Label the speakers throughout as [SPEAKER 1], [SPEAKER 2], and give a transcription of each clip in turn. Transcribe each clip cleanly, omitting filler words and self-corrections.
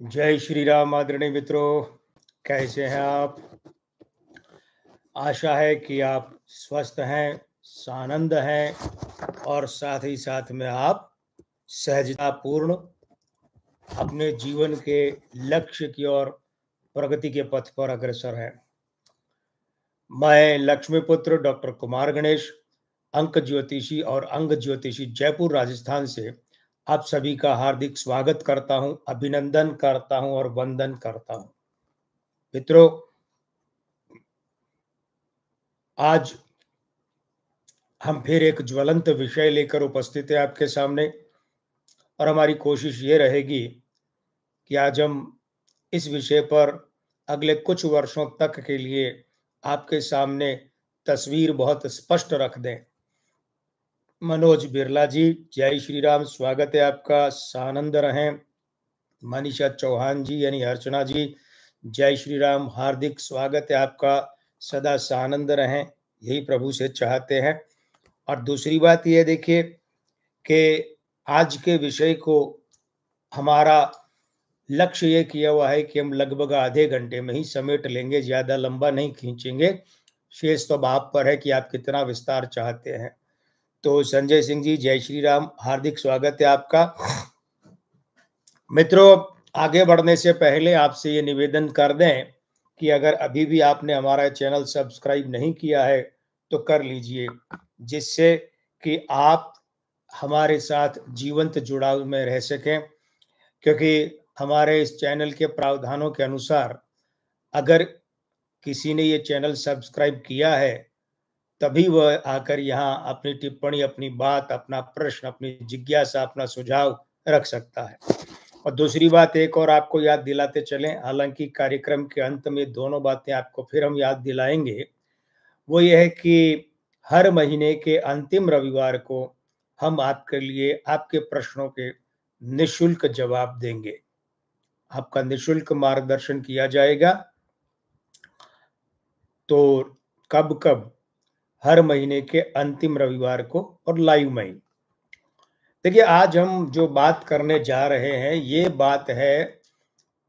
[SPEAKER 1] जय श्री राम आदरणीय मित्रों, कैसे हैं आप? आशा है कि आप स्वस्थ हैं, सानंद हैं और साथ ही साथ में आप सहजतापूर्ण अपने जीवन के लक्ष्य की ओर प्रगति के पथ पर अग्रसर हैं। मैं लक्ष्मीपुत्र डॉक्टर कुमार गणेश, अंक ज्योतिषी और अंग ज्योतिषी जयपुर राजस्थान से आप सभी का हार्दिक स्वागत करता हूं, अभिनंदन करता हूं और वंदन करता हूं। मित्रों, आज हम फिर एक ज्वलंत विषय लेकर उपस्थित हैं आपके सामने और हमारी कोशिश ये रहेगी कि आज हम इस विषय पर अगले कुछ वर्षों तक के लिए आपके सामने तस्वीर बहुत स्पष्ट रख दें। मनोज बिरला जी, जय श्री राम, स्वागत है आपका, सानंद रहें। मनीषा चौहान जी यानी अर्चना जी, जय श्री राम, हार्दिक स्वागत है आपका, सदा सानंद रहें, यही प्रभु से चाहते हैं। और दूसरी बात यह देखिए कि आज के विषय को हमारा लक्ष्य ये किया हुआ है कि हम लगभग आधे घंटे में ही समेट लेंगे, ज़्यादा लंबा नहीं खींचेंगे। शेष तो अब आप पर है कि आप कितना विस्तार चाहते हैं। तो संजय सिंह जी, जय श्री राम, हार्दिक स्वागत है आपका। मित्रों, आगे बढ़ने से पहले आपसे ये निवेदन कर दें कि अगर अभी भी आपने हमारा चैनल सब्सक्राइब नहीं किया है तो कर लीजिए, जिससे कि आप हमारे साथ जीवंत जुड़ाव में रह सकें। क्योंकि हमारे इस चैनल के प्रावधानों के अनुसार अगर किसी ने ये चैनल सब्सक्राइब किया है तभी वह आकर यहाँ अपनी टिप्पणी, अपनी बात, अपना प्रश्न, अपनी जिज्ञासा, अपना सुझाव रख सकता है। और दूसरी बात एक और आपको याद दिलाते चलें, हालांकि कार्यक्रम के अंत में दोनों बातें आपको फिर हम याद दिलाएंगे। वो ये है कि हर महीने के अंतिम रविवार को हम आपके लिए आपके प्रश्नों के निःशुल्क जवाब देंगे। आपका निःशुल्क मार्गदर्शन किया जाएगा। तो कब कब? हर महीने के अंतिम रविवार को और लाइव में। देखिए, आज हम जो बात करने जा रहे हैं ये बात है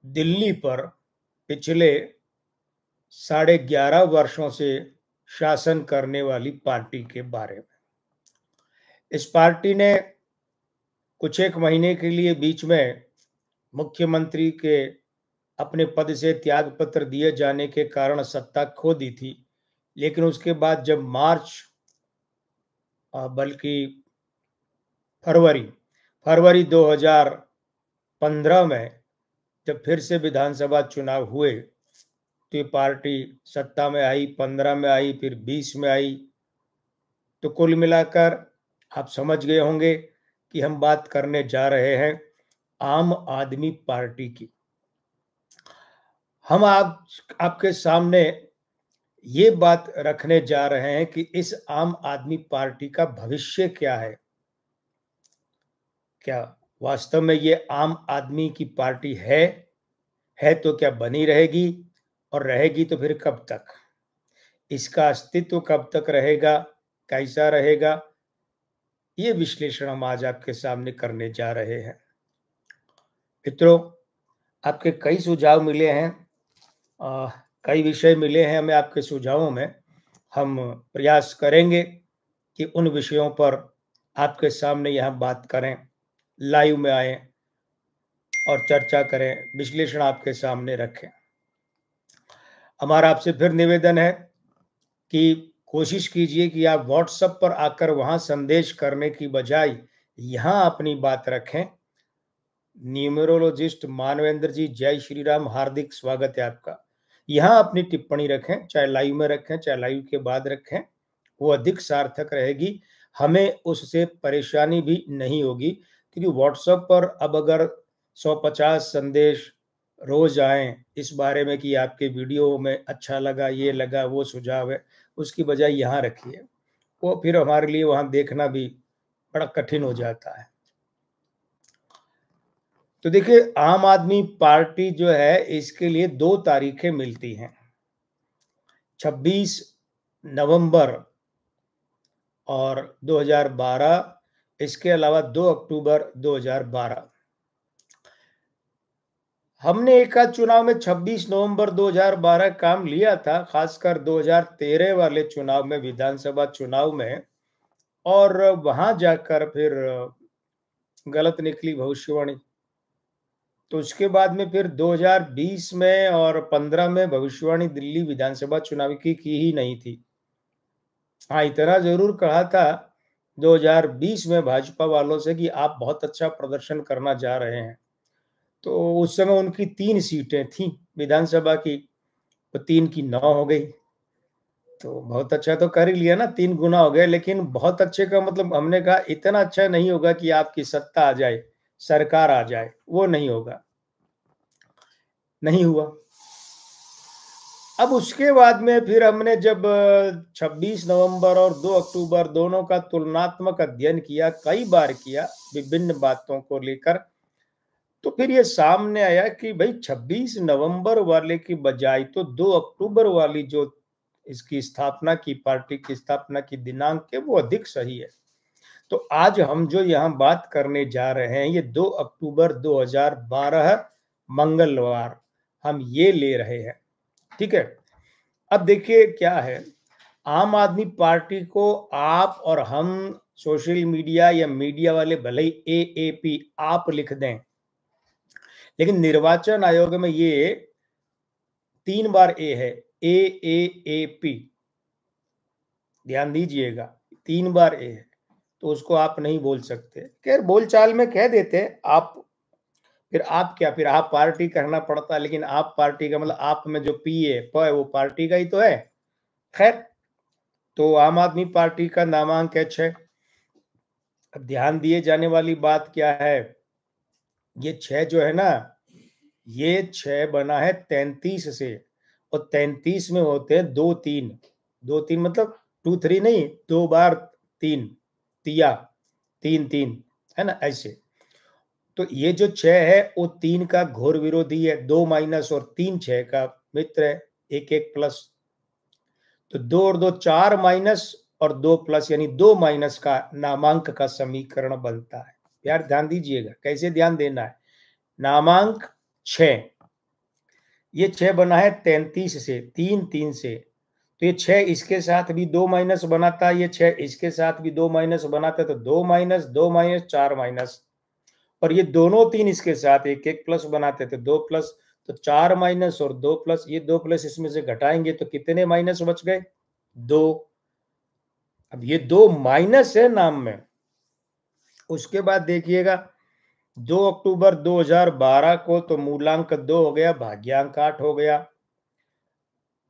[SPEAKER 1] दिल्ली पर पिछले 11.5 वर्षों से शासन करने वाली पार्टी के बारे में। इस पार्टी ने कुछ एक महीने के लिए बीच में मुख्यमंत्री के अपने पद से त्याग पत्र दिए जाने के कारण सत्ता खो दी थी। लेकिन उसके बाद जब मार्च बल्कि फरवरी 2015 में जब फिर से विधानसभा चुनाव हुए तो ये पार्टी सत्ता में आई, 15 में आई, फिर 20 में आई। तो कुल मिलाकर आप समझ गए होंगे कि हम बात करने जा रहे हैं आम आदमी पार्टी की। हम आपके सामने ये बात रखने जा रहे हैं कि इस आम आदमी पार्टी का भविष्य क्या है। क्या वास्तव में ये आम आदमी की पार्टी है तो क्या बनी रहेगी, और रहेगी तो फिर कब तक? इसका अस्तित्व कब तक रहेगा, कैसा रहेगा, ये विश्लेषण हम आज आपके सामने करने जा रहे हैं। मित्रों, आपके कई सुझाव मिले हैं, कई विषय मिले हैं हमें आपके सुझावों में। हम प्रयास करेंगे कि उन विषयों पर आपके सामने यहाँ बात करें, लाइव में आए और चर्चा करें, विश्लेषण आपके सामने रखें। हमारा आपसे फिर निवेदन है कि कोशिश कीजिए कि आप व्हाट्सएप पर आकर वहां संदेश करने की बजाय यहाँ अपनी बात रखें। न्यूमरोलॉजिस्ट मानवेंद्र जी, जय श्री राम, हार्दिक स्वागत है आपका। यहाँ अपनी टिप्पणी रखें, चाहे लाइव में रखें चाहे लाइव के बाद रखें, वो अधिक सार्थक रहेगी। हमें उससे परेशानी भी नहीं होगी, क्योंकि व्हाट्सएप पर अब अगर 150 संदेश रोज आए इस बारे में कि आपके वीडियो में अच्छा लगा, ये लगा, वो सुझाव है, उसकी बजाय यहाँ रखिए। वो फिर हमारे लिए वहाँ देखना भी बड़ा कठिन हो जाता है। तो देखिए, आम आदमी पार्टी जो है इसके लिए 2 तारीखें मिलती हैं, 26 नवंबर और 2012, इसके अलावा 2 अक्टूबर 2012। हमने एक आध चुनाव में 26 नवंबर 2012 काम लिया था, खासकर 2013 वाले चुनाव में, विधानसभा चुनाव में, और वहां जाकर फिर गलत निकली भविष्यवाणी। तो उसके बाद में फिर 2020 में और 15 में भविष्यवाणी दिल्ली विधानसभा चुनाव की ही नहीं थी। हाँ, इतना जरूर कहा था 2020 में भाजपा वालों से कि आप बहुत अच्छा प्रदर्शन करना जा रहे हैं। तो उस समय उनकी 3 सीटें थीं विधानसभा की, तो 3 की 9 हो गई। तो बहुत अच्छा तो कर ही लिया ना, 3 गुना हो गए। लेकिन बहुत अच्छे का मतलब हमने कहा इतना अच्छा नहीं होगा कि आपकी सत्ता आ जाए, सरकार आ जाए, वो नहीं होगा। नहीं हुआ। अब उसके बाद में फिर हमने जब 26 नवंबर और 2 अक्टूबर दोनों का तुलनात्मक अध्ययन किया, कई बार किया विभिन्न बातों को लेकर, तो फिर ये सामने आया कि भाई 26 नवंबर वाले की बजाय तो 2 अक्टूबर वाली जो इसकी स्थापना की, पार्टी की स्थापना की दिनांक है, वो अधिक सही है। तो आज हम जो यहाँ बात करने जा रहे हैं, ये 2 अक्टूबर 2012 मंगलवार हम ये ले रहे हैं। ठीक है। अब देखिए क्या है, आम आदमी पार्टी को आप और हम, सोशल मीडिया या मीडिया वाले भले ही एएपी आप लिख दें, लेकिन निर्वाचन आयोग में ये 3 बार ए है, एएपी, ध्यान दीजिएगा, 3 बार ए है, तो उसको आप नहीं बोल सकते। खैर बोलचाल में कह देते आप, फिर आप क्या, फिर आप पार्टी कहना पड़ता है, लेकिन आप पार्टी का मतलब आप में जो पी है, प है, वो पार्टी का ही तो है। खैर, तो आम आदमी पार्टी का नामांक है 6। अब ध्यान दिए जाने वाली बात क्या है, ये 6 जो है ना, ये 6 बना है 33 से, और 33 में होते हैं 2 3, 2 3 मतलब 2 3 नहीं, 2 बार 3, तिया 3 3, है ना, ऐसे। तो ये जो 6 है वो 3 का घोर विरोधी है, 2 माइनस और 3 6 का मित्र है, 1 1 प्लस। तो 2 और 2 4 माइनस और 2 प्लस, यानी 2 माइनस का नामांक का समीकरण बनता है। यार ध्यान दीजिएगा, कैसे ध्यान देना है। नामांक 6, ये 6 बना है 33 से, 3 3 से, तो ये 6 इसके साथ भी 2 माइनस बनाता है, ये 6 इसके साथ भी 2 माइनस बनाता है, तो 2 माइनस 2 माइनस 4 माइनस, और ये दोनों 3 इसके साथ 1 1 प्लस बनाते थे, 2 प्लस, तो 4 माइनस और 2 प्लस, ये 2 प्लस इसमें से घटाएंगे तो कितने माइनस बच गए, 2। अब ये 2 माइनस है नाम में। उसके बाद देखिएगा 2 अक्टूबर 2012 को तो मूलांक 2 हो गया, भाग्यांक 8 हो गया।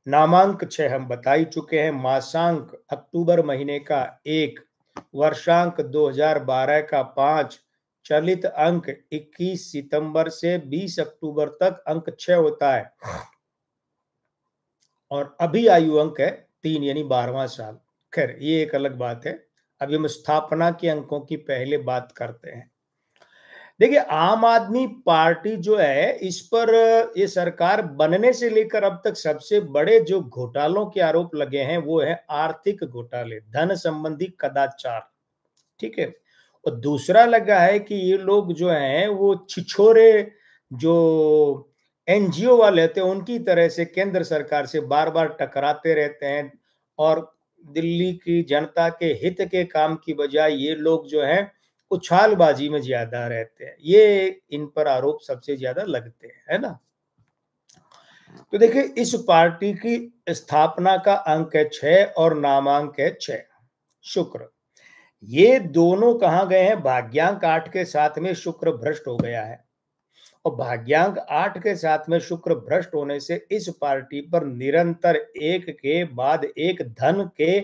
[SPEAKER 1] नामांक 6 हम बता ही चुके हैं, मासांक अक्टूबर महीने का 1, वर्षांक 2012 का 5, चलित अंक 21 सितंबर से 20 अक्टूबर तक अंक 6 होता है, और अभी आयु अंक है 3, यानी 12वां साल। खैर ये एक अलग बात है। अभी हम स्थापना के अंकों की पहले बात करते हैं। देखिए आम आदमी पार्टी जो है, इस पर ये सरकार बनने से लेकर अब तक सबसे बड़े जो घोटालों के आरोप लगे हैं वो है आर्थिक घोटाले, धन संबंधी कदाचार। ठीक है। और दूसरा लगा है कि ये लोग जो हैं वो छिछोरे जो एनजीओ वाले थे उनकी तरह से केंद्र सरकार से बार बार टकराते रहते हैं, और दिल्ली की जनता के हित के काम की बजाय ये लोग जो हैं उछालबाजी में ज्यादा रहते हैं। ये इन पर आरोप सबसे ज्यादा लगते हैं, है ना। तो देखिए इस पार्टी की स्थापना का अंक है 6 और नामांक है 6, शुक्र। ये दोनों कहाँ गए हैं, भाग्यांक 8 के साथ में शुक्र भ्रष्ट हो गया है, और भाग्यांक 8 के साथ में शुक्र भ्रष्ट होने से इस पार्टी पर निरंतर एक के बाद एक धन के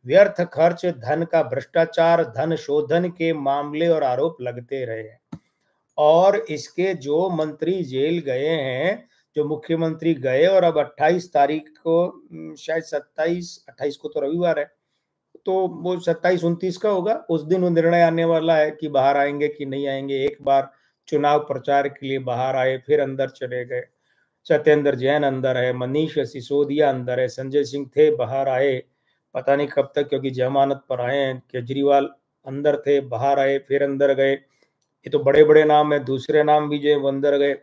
[SPEAKER 1] व्यर्थ खर्च, धन का भ्रष्टाचार, धन शोधन के मामले और आरोप लगते रहे हैं। और इसके जो मंत्री जेल गए हैं, जो मुख्यमंत्री गए, और अब 28 तारीख को, शायद 27 28 को तो रविवार है, तो वो 27 29 का होगा, उस दिन वो निर्णय आने वाला है कि बाहर आएंगे कि नहीं आएंगे। एक बार चुनाव प्रचार के लिए बाहर आए, फिर अंदर चले गए। सत्येंद्र जैन अंदर है, मनीष सिसोदिया अंदर है, संजय सिंह थे बाहर आए, पता नहीं कब तक, क्योंकि जमानत पर आए हैं। केजरीवाल अंदर थे, बाहर आए, फिर अंदर गए। ये तो बड़े बड़े नाम है, दूसरे नाम भी जो है वो अंदर गए।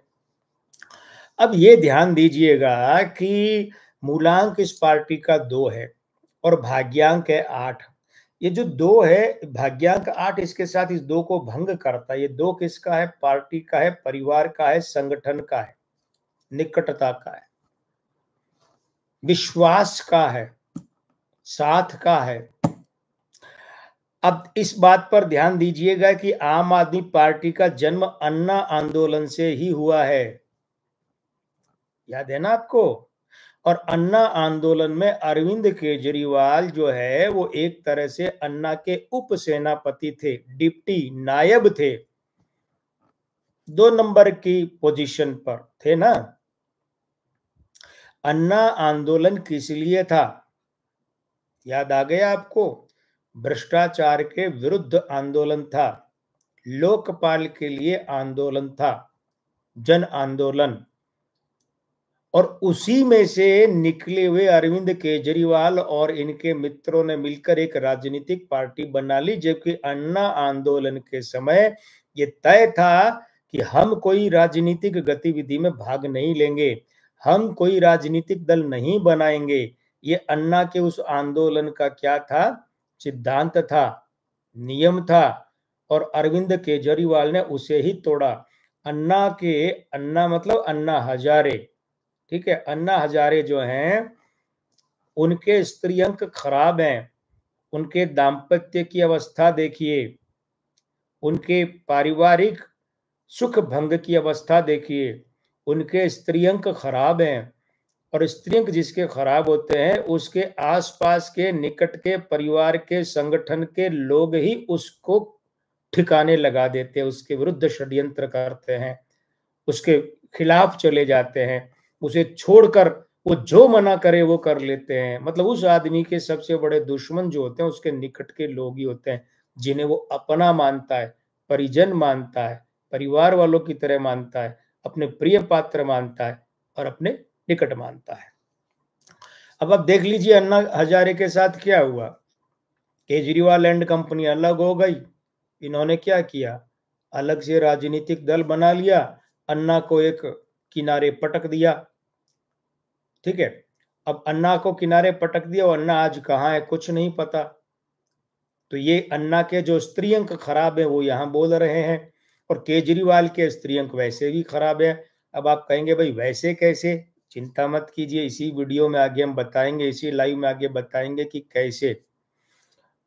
[SPEAKER 1] अब ये ध्यान दीजिएगा कि मूलांक इस पार्टी का 2 है और भाग्यांक है 8। ये जो 2 है, भाग्यांक 8 इसके साथ इस 2 को भंग करता है। ये 2 किसका है? पार्टी का है, परिवार का है, संगठन का है, निकटता का है, विश्वास का है, साथ का है। अब इस बात पर ध्यान दीजिएगा कि आम आदमी पार्टी का जन्म अन्ना आंदोलन से ही हुआ है। याद है ना आपको? और अन्ना आंदोलन में अरविंद केजरीवाल जो है वो एक तरह से अन्ना के उप सेनापति थे, डिप्टी नायब थे, 2 नंबर की पोजीशन पर थे ना। अन्ना आंदोलन किस लिए था? याद आ गया आपको? भ्रष्टाचार के विरुद्ध आंदोलन था, लोकपाल के लिए आंदोलन था, जन आंदोलन। और उसी में से निकले हुए अरविंद केजरीवाल और इनके मित्रों ने मिलकर एक राजनीतिक पार्टी बना ली, जबकि अन्ना आंदोलन के समय ये तय था कि हम कोई राजनीतिक गतिविधि में भाग नहीं लेंगे, हम कोई राजनीतिक दल नहीं बनाएंगे। ये अन्ना के उस आंदोलन का क्या था? सिद्धांत था, नियम था, और अरविंद केजरीवाल ने उसे ही तोड़ा। अन्ना मतलब अन्ना हजारे, ठीक है? अन्ना हजारे जो हैं उनके स्त्री अंक खराब हैं, उनके दाम्पत्य की अवस्था देखिए, उनके पारिवारिक सुख भंग की अवस्था देखिए, उनके स्त्री अंक खराब हैं। और स्त्री अंक जिसके खराब होते हैं उसके आसपास के निकट के परिवार के संगठन के लोग ही उसको ठिकाने लगा देते हैं, उसके विरुद्ध षड्यंत्र करते हैं, उसके खिलाफ चले जाते हैं, उसे छोड़कर वो जो मना करे वो कर लेते हैं। मतलब उस आदमी के सबसे बड़े दुश्मन जो होते हैं उसके निकट के लोग ही होते हैं, जिन्हें वो अपना मानता है, परिजन मानता है, परिवार वालों की तरह मानता है, अपने प्रिय पात्र मानता है और अपने निकट मानता है। अब आप देख लीजिए अन्ना हजारे के साथ क्या हुआ। केजरीवाल एंड कंपनी अलग हो गई। इन्होंने क्या किया? अलग से राजनीतिक दल बना लिया, अन्ना को एक किनारे पटक दिया। ठीक है, अब अन्ना को किनारे पटक दिया और अन्ना आज कहाँ है कुछ नहीं पता। तो ये अन्ना के जो स्त्री अंक खराब है वो यहाँ बोल रहे हैं, और केजरीवाल के स्त्री अंक वैसे भी खराब है। अब आप कहेंगे भाई वैसे कैसे? चिंता मत कीजिए, इसी वीडियो में आगे हम बताएंगे, इसी लाइव में आगे बताएंगे कि कैसे।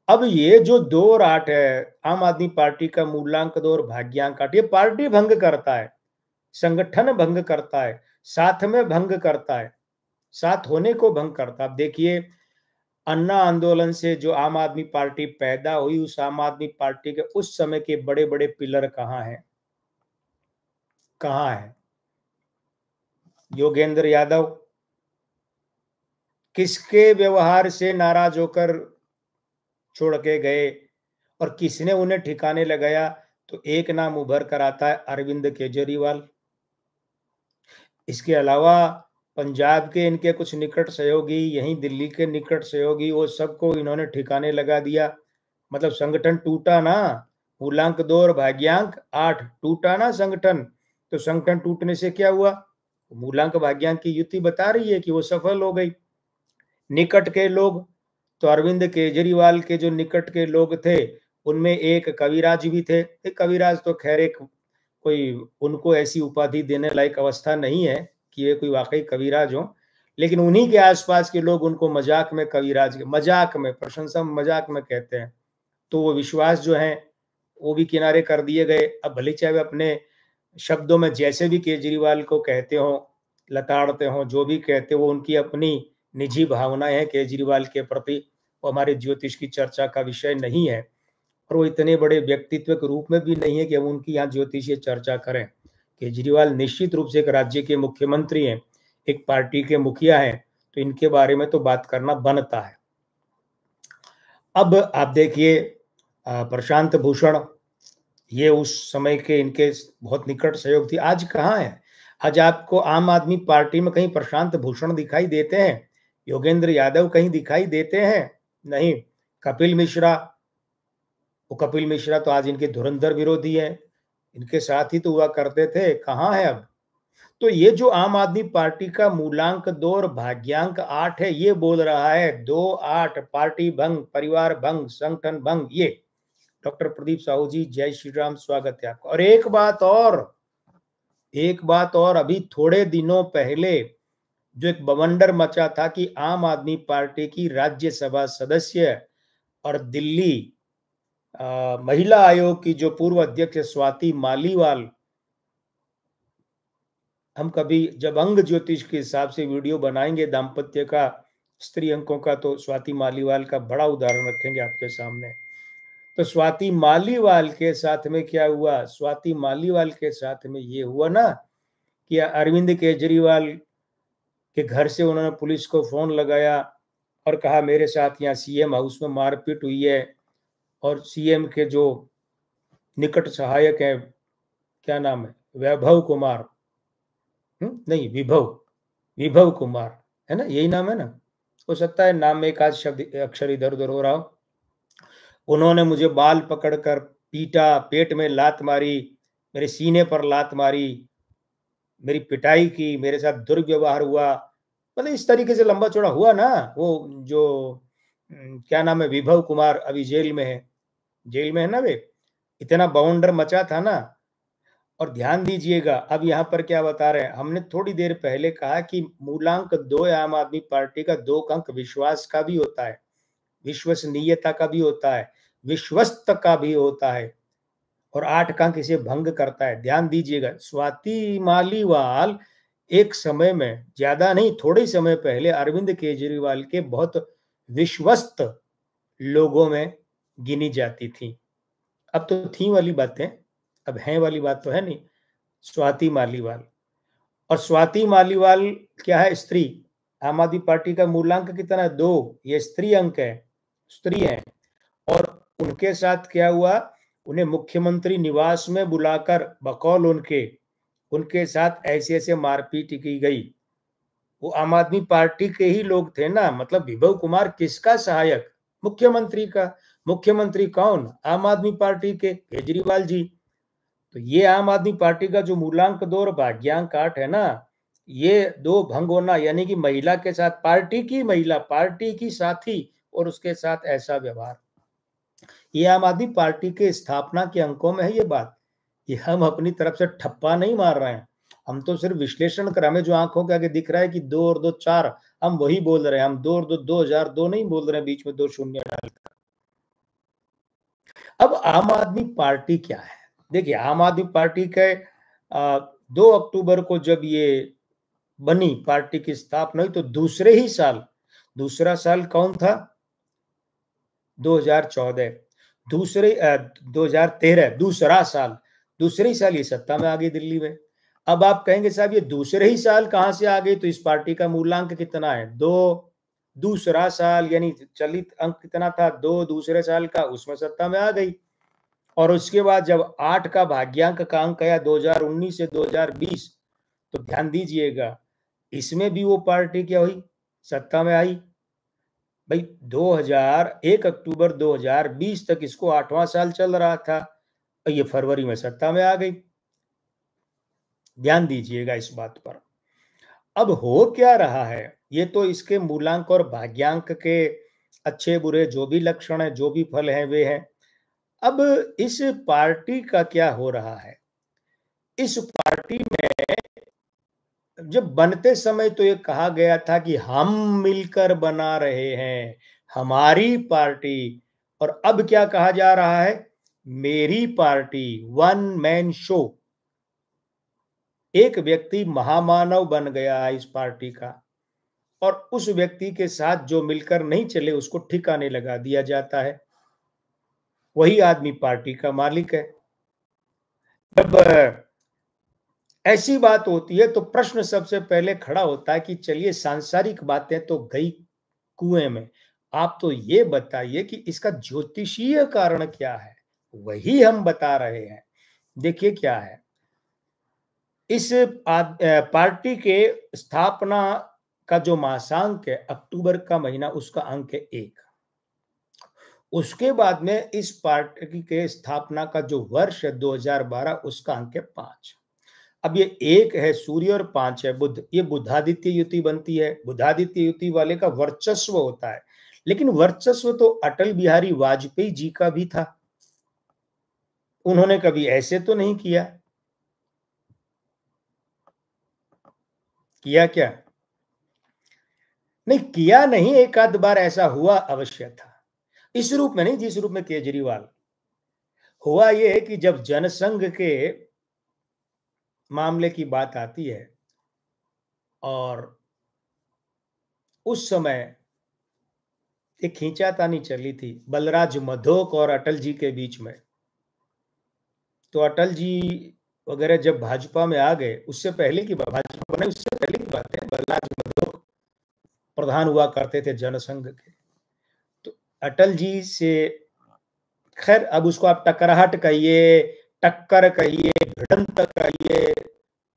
[SPEAKER 1] अब ये जो 2 और 8 है, आम आदमी पार्टी का मूलांक 2 और भाग्यांक 8, ये पार्टी भंग करता है, संगठन भंग करता है, साथ में भंग करता है, साथ होने को भंग करता है। अब देखिए अन्ना आंदोलन से जो आम आदमी पार्टी पैदा हुई, उस आम आदमी पार्टी के उस समय के बड़े बड़े पिलर कहाँ हैं? कहाँ है? योगेंद्र यादव किसके व्यवहार से नाराज होकर छोड़ के गए और किसने उन्हें ठिकाने लगाया? तो एक नाम उभर कर आता है, अरविंद केजरीवाल। इसके अलावा पंजाब के इनके कुछ निकट सहयोगी, यहीं दिल्ली के निकट सहयोगी, वो सबको इन्होंने ठिकाने लगा दिया। मतलब संगठन टूटा ना। मूलांक 2 और भाग्यांक 8 टूटा ना संगठन। तो संगठन टूटने से क्या हुआ? मूलांक भाग्यांक की युति बता रही है कि वो सफल हो गई। निकट के लोग, तो अरविंद केजरीवाल के जो निकट के लोग थे उनमें एक कविराज भी थे। एक कविराज तो खैर एक कोई उनको ऐसी उपाधि देने लायक अवस्था नहीं है कि ये कोई वाकई कविराज हो, लेकिन उन्हीं के आसपास के लोग उनको मजाक में कविराज, मजाक में, प्रशंसा मजाक में कहते हैं। तो वो विश्वास जो है वो भी किनारे कर दिए गए। अब भले चाहे वे अपने शब्दों में जैसे भी केजरीवाल को कहते हो, लताड़ते हो, जो भी कहते हो, वो उनकी अपनी निजी भावनाएं हैं केजरीवाल के प्रति, वो हमारे ज्योतिष की चर्चा का विषय नहीं है। और वो इतने बड़े व्यक्तित्व के रूप में भी नहीं है कि हम उनकी यहाँ ज्योतिषीय चर्चा करें। केजरीवाल निश्चित रूप से एक राज्य के मुख्यमंत्री हैं, एक पार्टी के मुखिया हैं, तो इनके बारे में तो बात करना बनता है। अब आप देखिए प्रशांत भूषण, ये उस समय के इनके बहुत निकट सहयोग थी। आज कहाँ है? आज आपको आम आदमी पार्टी में कहीं प्रशांत भूषण दिखाई देते हैं? योगेंद्र यादव कहीं दिखाई देते हैं? नहीं। कपिल मिश्रा, वो कपिल मिश्रा तो आज इनके धुरंधर विरोधी हैं, इनके साथ ही तो हुआ करते थे, कहाँ है अब? तो ये जो आम आदमी पार्टी का मूलांक 2 और भाग्यांक 8 है, ये बोल रहा है 2-8 पार्टी भंग, परिवार भंग, संगठन भंग। ये डॉक्टर प्रदीप साहू जी, जय श्री राम, स्वागत है आपका। और एक बात और, अभी थोड़े दिनों पहले जो एक बवंडर मचा था कि आम आदमी पार्टी की राज्यसभा सदस्य और दिल्ली महिला आयोग की जो पूर्व अध्यक्ष स्वाति मालीवाल, हम कभी जब अंग ज्योतिष के हिसाब से वीडियो बनाएंगे दाम्पत्य का, स्त्री अंकों का, तो स्वाति मालीवाल का बड़ा उदाहरण रखेंगे आपके सामने। तो स्वाति मालीवाल के साथ में क्या हुआ? स्वाति मालीवाल के साथ में ये हुआ ना कि अरविंद केजरीवाल के घर से उन्होंने पुलिस को फोन लगाया और कहा मेरे साथ यहाँ सीएम हाउस में मारपीट हुई है, और सीएम के जो निकट सहायक है, क्या नाम है, वैभव कुमार, नहीं विभव कुमार है ना, यही नाम है ना, हो सकता है नाम में एक आध शब्द अक्षर इधर उधर हो रहा हो। उन्होंने मुझे बाल पकड़कर पीटा, पेट में लात मारी, मेरे सीने पर लात मारी, मेरी पिटाई की, मेरे साथ दुर्व्यवहार हुआ, मतलब इस तरीके से लंबा चौड़ा हुआ ना। वो जो क्या नाम है, विभव कुमार अभी जेल में है ना वे, इतना बाउंडर मचा था ना। और ध्यान दीजिएगा, अब यहाँ पर क्या बता रहे हैं, हमने थोड़ी देर पहले कहा कि मूलांक 2 आम आदमी पार्टी का 2 अंक विश्वास का भी होता है, विश्वसनीयता का भी होता है, विश्वस्त का भी होता है, और 8 का अंक इसे भंग करता है। ध्यान दीजिएगा, स्वाति मालीवाल एक समय में, ज्यादा नहीं थोड़े समय पहले, अरविंद केजरीवाल के बहुत विश्वस्त लोगों में गिनी जाती थी। अब तो थी वाली बातें, अब हैं वाली बात तो है नहीं। स्वाति मालीवाल, और स्वाति मालीवाल क्या है, स्त्री। आम आदमी पार्टी का मूलांक कितना है? 2। ये स्त्री अंक है, स्त्री है। और उनके साथ क्या हुआ, उन्हें मुख्यमंत्री निवास में बुलाकर बकौल उनके साथ ऐसे ऐसे मारपीट की गई। वो आम आदमी पार्टी के ही लोग थे ना, मतलब विभव कुमार किसका सहायक? मुख्यमंत्री का। मुख्यमंत्री कौन? आम आदमी पार्टी के केजरीवाल जी। तो ये आम आदमी पार्टी का जो मूलांक 2 और भाग्यांक 8 है ना, ये 2 भंग होना, यानी कि महिला के साथ, पार्टी की महिला, पार्टी की साथी, और उसके साथ ऐसा व्यवहार, ये आम आदमी पार्टी के स्थापना के अंकों में है ये बात। ये हम अपनी तरफ से ठप्पा नहीं मार रहे हैं, हम तो सिर्फ विश्लेषण कर, हमें जो आंखों के आगे दिख रहा है कि 2 और 2 4, हम वही बोल रहे हैं। हम 2 और 2 2002 नहीं बोल रहे हैं, बीच में 2 शून्य डालकर। अब आम आदमी पार्टी क्या है? देखिए, आम आदमी पार्टी के 2 अक्टूबर को जब ये बनी, पार्टी की स्थापना हुई, तो दूसरा साल कौन था? 2014। 2013, दूसरे ही साल ये सत्ता में आ गई दिल्ली में। अब आप कहेंगे साहब ये दूसरे ही साल कहां से आ गई? तो इस पार्टी का मूलांक कितना है? 2। दूसरा साल यानी चलित अंक कितना था? 2 दूसरे साल का, उसमें सत्ता में आ गई। और उसके बाद जब 8 का भाग्यांक का अंक आया 2019 से 2020, तो ध्यान दीजिएगा, इसमें भी वो पार्टी क्या हुई? सत्ता में आई। भाई 1 अक्टूबर 2020 तक इसको 8वां साल चल रहा था, और ये फरवरी में सत्ता में आ गई। ध्यान दीजिएगा इस बात पर। अब हो क्या रहा है, ये तो इसके मूलांक और भाग्यांक के अच्छे बुरे जो भी लक्षण है, जो भी फल हैं, वे हैं। अब इस पार्टी का क्या हो रहा है? इस पार्टी में जब बनते समय तो ये कहा गया था कि हम मिलकर बना रहे हैं, हमारी पार्टी। और अब क्या कहा जा रहा है? मेरी पार्टी, वन मैन शो। एक व्यक्ति महामानव बन गया है इस पार्टी का, और उस व्यक्ति के साथ जो मिलकर नहीं चले उसको ठिकाने लगा दिया जाता है। वही आदमी पार्टी का मालिक है। जब ऐसी बात होती है तो प्रश्न सबसे पहले खड़ा होता है कि चलिए सांसारिक बातें तो गई कुएं में, आप तो ये बताइए कि इसका ज्योतिषीय कारण क्या है? वही हम बता रहे हैं। देखिए क्या है, इस पार्टी के स्थापना का जो मासांक है अक्टूबर का महीना, उसका अंक है 1। उसके बाद में इस पार्टी के स्थापना का जो वर्ष है 2012, उसका अंक है 5। अब ये एक है सूर्य और 5 है बुध, ये बुधादित्य युति बनती है। बुधादित्य युति वाले का वर्चस्व होता है, लेकिन वर्चस्व तो अटल बिहारी वाजपेयी जी का भी था। उन्होंने कभी ऐसे तो नहीं किया। किया क्या? नहीं किया नहीं, एक आध बार ऐसा हुआ अवश्य था, इस रूप में नहीं जिस रूप में केजरीवाल। हुआ ये कि जब जनसंघ के मामले की बात आती है और उस समय एक खींचातानी चली थी बलराज मधोक और अटल जी के बीच में। तो अटल जी वगैरह जब भाजपा में आ गए, उससे पहले की भाजपा बने उससे पहले की बात है, बलराज मधोक प्रधान हुआ करते थे जनसंघ के। तो अटल जी से, खैर अब उसको आप टकराहट कहिए, टक्कर कहिए, भिड़ंत कहिए,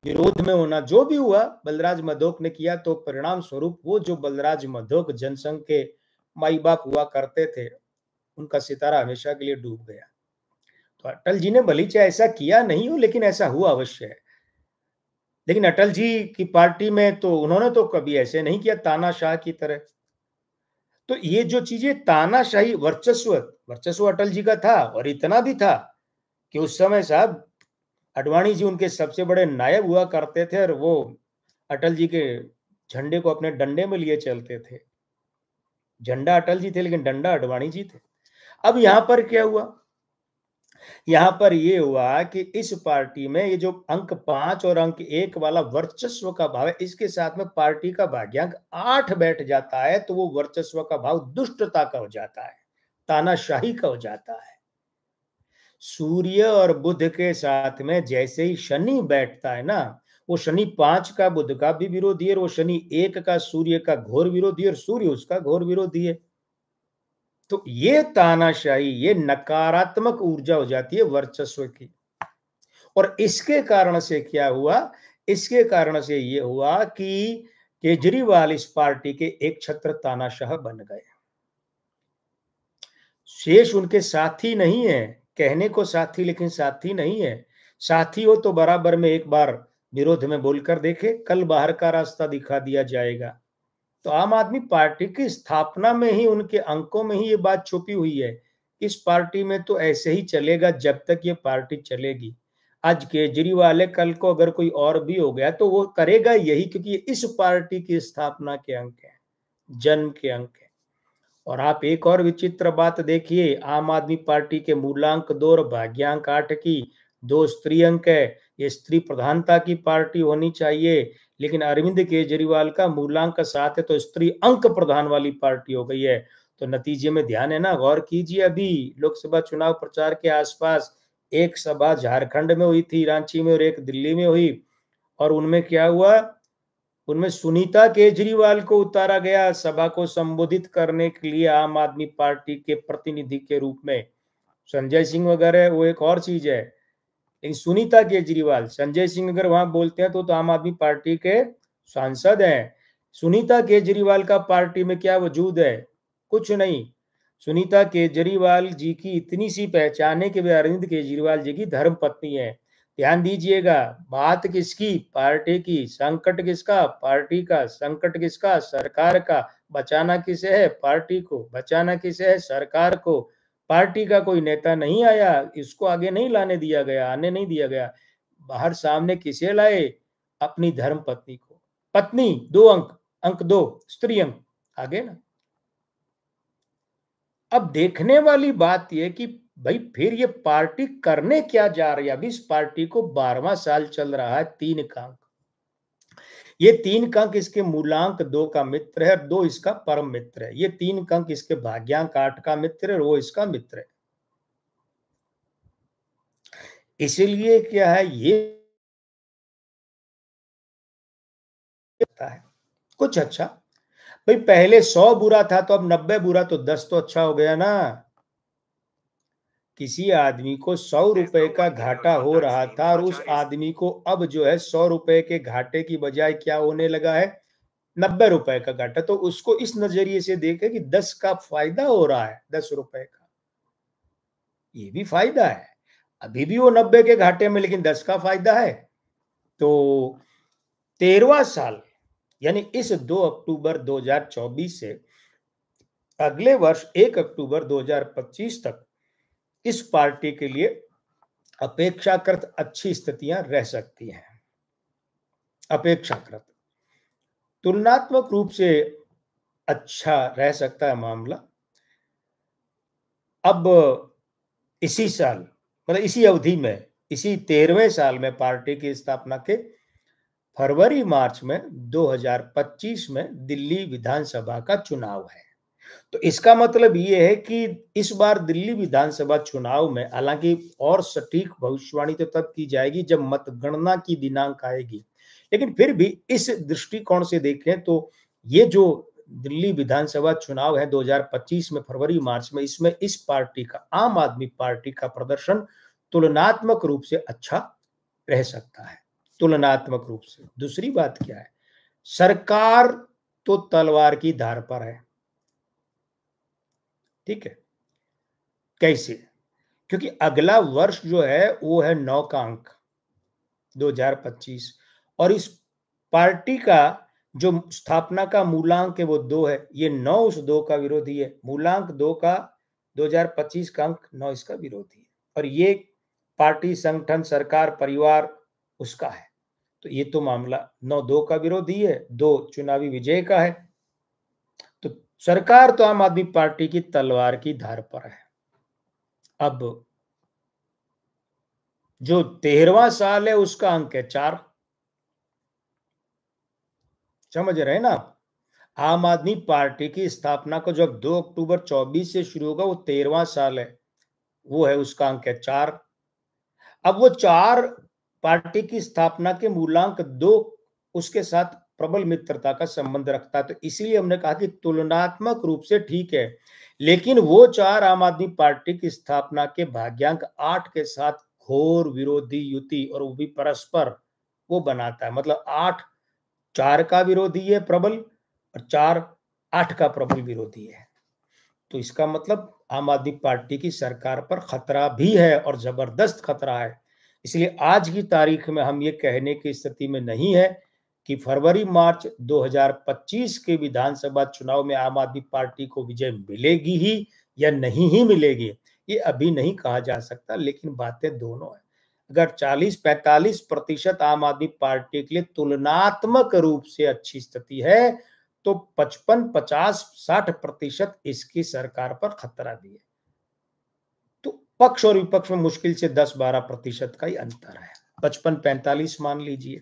[SPEAKER 1] विरोध में होना, जो भी हुआ बलराज मधोक ने किया, तो परिणाम स्वरूप वो जो बलराज मधोक जनसंघ के माई बाप हुआ करते थे, उनका सितारा हमेशा के लिए डूब गया। तो अटल जी ने भली चाहे ऐसा किया नहीं हो, लेकिन ऐसा हुआ अवश्य है। लेकिन अटल जी की पार्टी में तो उन्होंने तो कभी ऐसे नहीं किया तानाशाह की तरह। तो ये जो चीजें तानाशाही, वर्चस्व, वर्चस्व अटल जी का था, और इतना भी था कि उस समय साहब अडवाणी जी उनके सबसे बड़े नायब हुआ करते थे, और वो अटल जी के झंडे को अपने डंडे में लिए चलते थे। झंडा अटल जी थे लेकिन डंडा अडवाणी जी थे। अब यहां पर क्या हुआ? यहां पर यह हुआ कि इस पार्टी में ये जो अंक 5 और अंक 1 वाला वर्चस्व का भाव है, इसके साथ में पार्टी का भाग्यांक 8 बैठ जाता है, तो वो वर्चस्व का भाव दुष्टता का हो जाता है, तानाशाही का हो जाता है। सूर्य और बुध के साथ में जैसे ही शनि बैठता है ना, वो शनि 5 का बुध का भी विरोधी है, वो शनि 1 का सूर्य का घोर विरोधी है, और सूर्य उसका घोर विरोधी है। तो ये तानाशाही, ये नकारात्मक ऊर्जा हो जाती है वर्चस्व की। और इसके कारण से क्या हुआ? इसके कारण से ये हुआ कि केजरीवाल इस पार्टी के एक छत्र तानाशाह बन गए। शेष उनके साथी नहीं है, कहने को साथी लेकिन साथी नहीं है। साथी हो तो बराबर में एक बार विरोध में बोलकर देखे, कल बाहर का रास्ता दिखा दिया जाएगा। तो आम आदमी पार्टी की स्थापना में ही, उनके अंकों में ही ये बात छुपी हुई है। इस पार्टी में तो ऐसे ही चलेगा जब तक ये पार्टी चलेगी। आज केजरीवाल है, कल को अगर कोई और भी हो गया तो वो करेगा यही, क्योंकि ये इस पार्टी की स्थापना के अंक हैं, जन्म के अंक हैं। और आप एक और विचित्र बात देखिए, आम आदमी पार्टी के मूलांक 2 और भाग्यांक 8 की 2 स्त्री अंक है। ये स्त्री प्रधानता की पार्टी होनी चाहिए, लेकिन अरविंद केजरीवाल का मूलांक 7 है, तो स्त्री अंक प्रधान वाली पार्टी हो गई है। तो नतीजे में ध्यान है ना, गौर कीजिए। अभी लोकसभा चुनाव प्रचार के आसपास एक सभा झारखंड में हुई थी, रांची में, और एक दिल्ली में हुई, और उनमें क्या हुआ? उनमें सुनीता केजरीवाल को उतारा गया सभा को संबोधित करने के लिए आम आदमी पार्टी के प्रतिनिधि के रूप में। संजय सिंह वगैरह वो एक और चीज है, लेकिन सुनीता केजरीवाल, संजय सिंह अगर वहां बोलते हैं तो आम आदमी पार्टी के सांसद हैं। सुनीता केजरीवाल का पार्टी में क्या वजूद है? कुछ नहीं। सुनीता केजरीवाल जी की इतनी सी पहचान है कि वे अरविंद केजरीवाल जी की धर्म पत्नी है। ध्यान दीजिएगा, बात किसकी? पार्टी की। संकट किसका? पार्टी का। संकट किसका? सरकार का। बचाना किसे है? पार्टी को। बचाना किसे है? सरकार को। पार्टी का कोई नेता नहीं आया, इसको आगे नहीं लाने दिया गया, आने नहीं दिया गया। बाहर सामने किसे लाए? अपनी धर्म पत्नी को। पत्नी 2 अंक, अंक 2 स्त्री अंक, आगे ना। अब देखने वाली बात यह कि भाई फिर ये पार्टी करने क्या जा रही है? अभी इस पार्टी को 12वां साल चल रहा है, 3 का अंक। ये 3 का अंक इसके मूलांक 2 का मित्र है, और 2 इसका परम मित्र है। ये 3 का अंक इसके भाग्यांक 8 का मित्र है, और वो इसका मित्र है। इसीलिए क्या है, ये है कुछ अच्छा। भाई पहले 100 बुरा था, तो अब 90 बुरा, तो 10 तो अच्छा हो गया ना। किसी आदमी को 100 रुपए का घाटा हो रहा था, और उस आदमी को अब जो है 100 रुपए के घाटे की बजाय क्या होने लगा है? 90 रुपए का घाटा। तो उसको इस नजरिए से देखे कि 10 का फायदा हो रहा है, 10 रुपए का, ये भी फायदा है। अभी भी वो 90 के घाटे में, लेकिन 10 का फायदा है। तो 13वां साल यानी इस 2 अक्टूबर 2024 से अगले वर्ष 1 अक्टूबर 2025 तक इस पार्टी के लिए अपेक्षाकृत अच्छी स्थितियां रह सकती हैं। अपेक्षाकृत तुलनात्मक रूप से अच्छा रह सकता है मामला। अब इसी साल मतलब इसी अवधि में, इसी 13वें साल में पार्टी की स्थापना के फरवरी मार्च में 2025 में दिल्ली विधानसभा का चुनाव है। तो इसका मतलब ये है कि इस बार दिल्ली विधानसभा चुनाव में, हालांकि और सटीक भविष्यवाणी तो तब की जाएगी जब मतगणना की दिनांक आएगी, लेकिन फिर भी इस दृष्टिकोण से देखें तो ये जो दिल्ली विधानसभा चुनाव है 2025 में फरवरी मार्च में, इसमें इस पार्टी का, आम आदमी पार्टी का प्रदर्शन तुलनात्मक रूप से अच्छा रह सकता है। तुलनात्मक रूप से दूसरी बात क्या है, सरकार तो तलवार की धार पर है। ठीक है, कैसे? क्योंकि अगला वर्ष जो है वो है 9 का अंक 2025 और इस पार्टी का जो स्थापना का मूलांक है वो 2 है। ये 9 उस 2 का विरोधी है, मूलांक 2 का 2025 का अंक 9 इसका विरोधी है। और ये पार्टी, संगठन, सरकार, परिवार उसका है। तो ये तो मामला 9-2 का विरोधी है, 2 चुनावी विजय का है। तो सरकार तो आम आदमी पार्टी की तलवार की धार पर है। अब जो 13वां साल है उसका अंक है 4। समझ रहे हैं ना आप? आम आदमी पार्टी की स्थापना को जब 2 अक्टूबर 24 से शुरू होगा, वो 13वां साल है, वो है, उसका अंक है 4। अब वो 4 पार्टी की स्थापना के मूलांक 2 उसके साथ प्रबल मित्रता का संबंध रखता है। तो इसीलिए हमने कहा कि तुलनात्मक रूप से ठीक है, लेकिन वो 4 आम आदमी पार्टी की स्थापना के भाग्यांक 8 के साथ घोर विरोधी युति, और वो भी परस्पर वो बनाता है। मतलब 8 4 का विरोधी है प्रबल, और 4 8 का प्रबल विरोधी है। तो इसका मतलब आम आदमी पार्टी की सरकार पर खतरा भी है, और जबरदस्त खतरा है। इसलिए आज की तारीख में हम ये कहने की स्थिति में नहीं है कि फरवरी मार्च 2025 के विधानसभा चुनाव में आम आदमी पार्टी को विजय मिलेगी ही या नहीं ही मिलेगी, ये अभी नहीं कहा जा सकता। लेकिन बातें दोनों है। अगर 40-45% आम आदमी पार्टी के लिए तुलनात्मक रूप से अच्छी स्थिति है, तो 55-50-60% इसकी सरकार पर खतरा भी है। तो पक्ष और विपक्ष में मुश्किल से 10-12% का ही अंतर है, 55-45 मान लीजिए।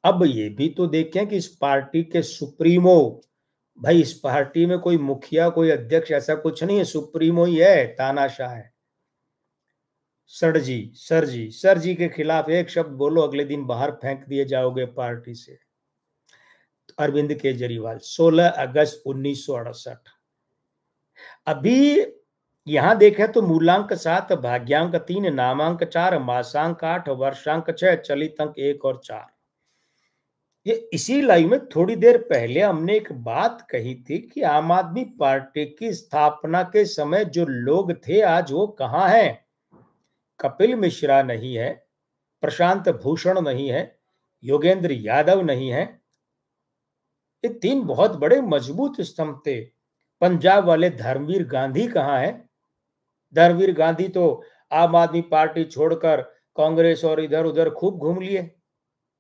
[SPEAKER 1] अब ये भी तो देखें कि इस पार्टी के सुप्रीमो, भाई इस पार्टी में कोई मुखिया, कोई अध्यक्ष ऐसा कुछ नहीं है, सुप्रीमो ही है, तानाशाह है। सर जी के खिलाफ एक शब्द बोलो, अगले दिन बाहर फेंक दिए जाओगे पार्टी से। अरविंद केजरीवाल 16 अगस्त 1968। अभी यहां देखें तो मूलांक 7, भाग्यांक 3, नामांक 4, मासांक 8, वर्षांक 6, चलित अंक 1 और 4। ये इसी लाइन में थोड़ी देर पहले हमने एक बात कही थी कि आम आदमी पार्टी की स्थापना के समय जो लोग थे आज वो कहां हैं। कपिल मिश्रा नहीं है, प्रशांत भूषण नहीं है, योगेंद्र यादव नहीं है। ये 3 बहुत बड़े मजबूत स्तंभ थे। पंजाब वाले धर्मवीर गांधी कहाँ है? धर्मवीर गांधी तो आम आदमी पार्टी छोड़कर कांग्रेस और इधर उधर खूब घूम लिए।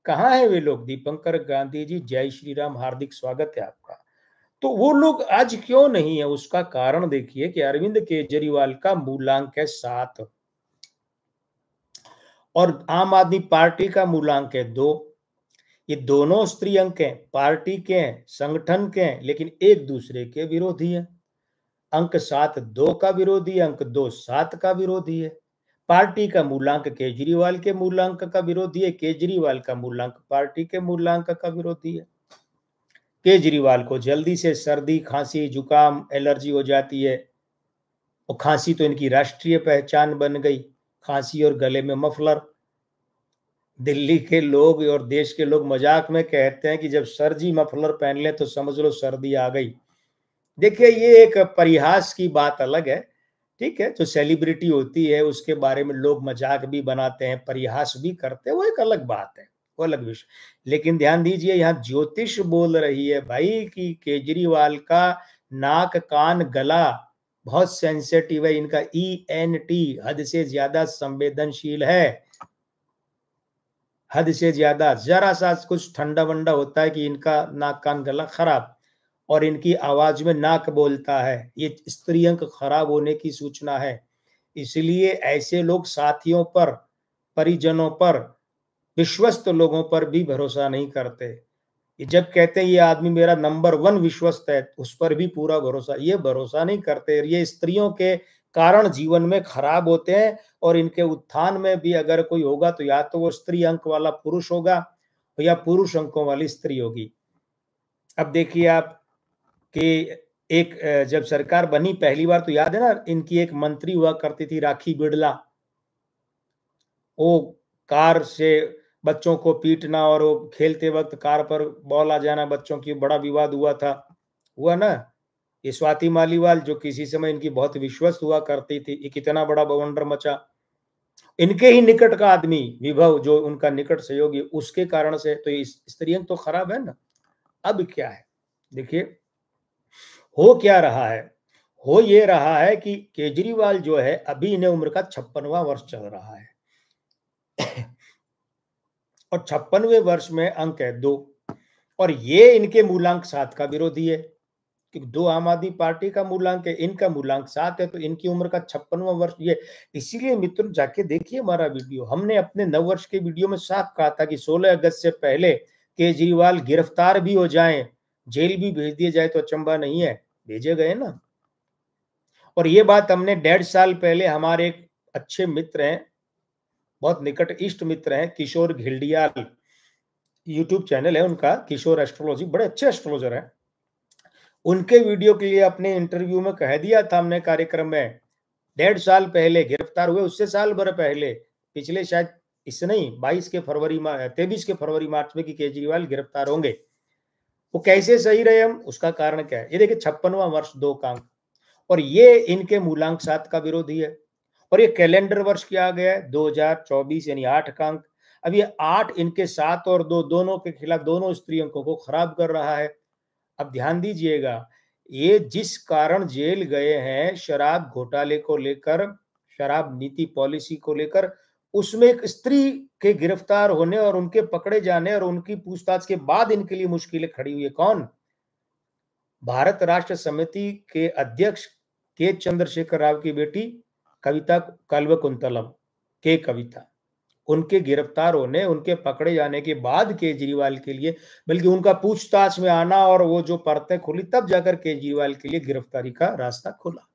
[SPEAKER 1] कहाँ है वे लोग? दीपंकर गांधी जी, जय श्री राम, हार्दिक स्वागत है आपका। तो वो लोग आज क्यों नहीं है? उसका कारण देखिए कि अरविंद केजरीवाल का मूलांक है 7 और आम आदमी पार्टी का मूलांक है 2। ये दोनों स्त्री अंक हैं, पार्टी के हैं, संगठन के हैं, लेकिन एक दूसरे के विरोधी हैं। अंक 7 2 का विरोधी है, अंक 2 7 का विरोधी है। पार्टी का मूलांक केजरीवाल के मूलांक का विरोधी है, केजरीवाल का मूलांक पार्टी के मूलांक का विरोधी है। केजरीवाल को जल्दी से सर्दी, खांसी, जुकाम, एलर्जी हो जाती है, और खांसी तो इनकी राष्ट्रीय पहचान बन गई, खांसी और गले में मफलर। दिल्ली के लोग और देश के लोग मजाक में कहते हैं कि जब सर जी मफलर पहन ले तो समझ लो सर्दी आ गई। देखिए ये एक परिहास की बात अलग है, ठीक है, जो सेलिब्रिटी होती है उसके बारे में लोग मजाक भी बनाते हैं, परिहास भी करते हैं, वो एक अलग बात है। वो अलग विषय। लेकिन ध्यान दीजिए, यहाँ ज्योतिष बोल रही है भाई कि केजरीवाल का नाक कान गला बहुत सेंसिटिव है, इनका ENT हद से ज्यादा संवेदनशील है, हद से ज्यादा। जरा सा कुछ ठंडा वंडा होता है कि इनका नाक कान गला खराब, और इनकी आवाज में नाक बोलता है, ये स्त्री अंक खराब होने की सूचना है। इसलिए ऐसे लोग साथियों पर, परिजनों पर, विश्वस्त लोगों पर भी भरोसा नहीं करते। ये जब कहते हैं ये आदमी मेरा नंबर 1 विश्वस्त है, उस पर भी पूरा भरोसा, ये भरोसा नहीं करते। ये स्त्रियों के कारण जीवन में खराब होते हैं, और इनके उत्थान में भी अगर कोई होगा तो या तो वो स्त्री अंक वाला पुरुष होगा या पुरुष अंकों वाली स्त्री होगी। अब देखिए आप कि एक जब सरकार बनी पहली बार, तो याद है ना, इनकी एक मंत्री हुआ करती थी राखी बिड़ला, वो कार से बच्चों को पीटना और वो खेलते वक्त कार पर बॉल आ जाना, बच्चों की बड़ा विवाद हुआ था, हुआ ना। ये स्वाति मालीवाल जो किसी समय इनकी बहुत विश्वस्त हुआ करती थी, ये कितना बड़ा बवंडर मचा। इनके ही निकट का आदमी विभव, जो उनका निकट सहयोगी, उसके कारण से तो ये स्त्रियां तो खराब है ना। अब क्या है, देखिए हो क्या रहा है। हो ये रहा है कि केजरीवाल जो है, अभी इन्हें उम्र का 56वां वर्ष चल रहा है और 56वें वर्ष में अंक है 2, और ये इनके मूलांक 7 का विरोधी है, क्योंकि 2 आम आदमी पार्टी का मूलांक है, इनका मूलांक 7 है, तो इनकी उम्र का 56वां वर्ष ये। इसीलिए मित्रों जाके देखिए हमारा वीडियो, हमने अपने नववर्ष के वीडियो में साफ कहा था कि 16 अगस्त से पहले केजरीवाल गिरफ्तार भी हो जाएं, जेल भी भेज दिए जाए तो अचंभा नहीं है, भेजे गए ना। और ये बात हमने 1.5 साल पहले हमारे एक अच्छे मित्र हैं, बहुत निकट इष्ट मित्र हैं, किशोर घिल्डियाल, यूट्यूब चैनल है उनका किशोर एस्ट्रोलॉजी, बड़े अच्छे एस्ट्रोलॉजर हैं, उनके वीडियो के लिए अपने इंटरव्यू में कह दिया था हमने कार्यक्रम में, 1.5 साल पहले गिरफ्तार हुए, उससे साल भर पहले, पिछले शायद इस नहीं 23 के फरवरी मार्च में कि केजरीवाल गिरफ्तार होंगे। वो कैसे सही रहे हम, उसका कारण क्या है, ये देखिए 56वां वर्ष 2 का अंक, और ये इनके मूलांक 7 का विरोधी है, और ये कैलेंडर वर्ष क्या आ गया है 2024 यानी 8 का अंक। अब ये 8 इनके 7 और 2 दोनों के खिलाफ, दोनों स्त्री अंकों को खराब कर रहा है। अब ध्यान दीजिएगा, ये जिस कारण जेल गए हैं शराब घोटाले को लेकर, शराब नीति पॉलिसी को लेकर, उसमें एक स्त्री के गिरफ्तार होने और उनके पकड़े जाने और उनकी पूछताछ के बाद इनके लिए मुश्किलें खड़ी हुई है। कौन? भारत राष्ट्र समिति के अध्यक्ष के चंद्रशेखर राव की बेटी कविता कल्वकुंतलम, के कविता, उनके गिरफ्तार होने, उनके पकड़े जाने के बाद केजरीवाल के लिए, बल्कि उनका पूछताछ में आना और वो जो परतें खुली, तब जाकर केजरीवाल के लिए गिरफ्तारी का रास्ता खुला।